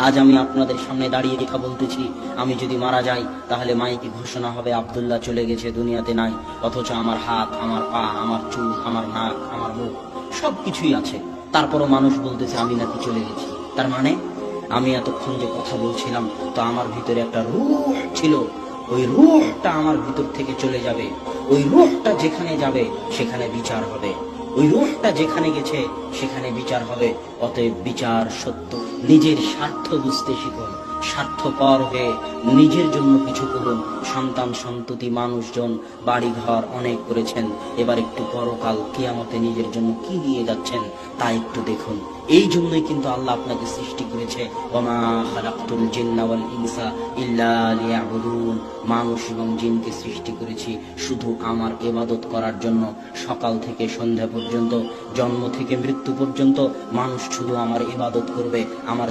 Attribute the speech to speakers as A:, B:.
A: আজ আমি আপনাদের সামনে দাঁড়িয়ে কথা বলতেছি, আমি যদি মারা যাই তাহলে মাইকে ঘোষণা হবে আব্দুল্লাহ চলে গেছে, দুনিয়াতে নাই। অথচ আমার হাত, আমার পা, আমার চুল, আমার নাক, আমার মুখ সবকিছুই আছে। তারপরও মানুষ বলতেছে আমি নাকি চলে গেছি। তার মানে আমি এতক্ষণ যে কথা বলছিলাম, তো আমার ভিতরে একটা রূহ ছিল, ওই রূহটা আমার ভিতর থেকে চলে যাবে। ওই রূহটা যেখানে যাবে সেখানে বিচার হবে। ওই রূহটা যেখানে গেছে সেখানে বিচার হবে। অতএব বিচার সত্য। নিজের স্বার্থ বুঝতে শিখুন, স্বার্থপর হয়ে নিজের জন্য কিছু করুন। সন্তান সন্ততি মানুষজন বাড়ি ঘর অনেক করেছেন, এবার একটু পরকাল কিয়ামতে নিজের জন্য কি নিয়ে যাচ্ছেন তা একটু দেখুন। এই জন্যই কিন্তু আল্লাহ আপনাকে সৃষ্টি করেছে, ওমা খালাকতুল জিন্না ওয়াল ইনসা ইল্লা লিয়াবুদুন। মানুষ এবং জিনকে সৃষ্টি করেছি শুধু আমার ইবাদত করার জন্য। সকাল থেকে সন্ধ্যা পর্যন্ত, জন্ম থেকে মৃত্যু পর্যন্ত মানুষ শুধু আমার ইবাদত করবে, আমার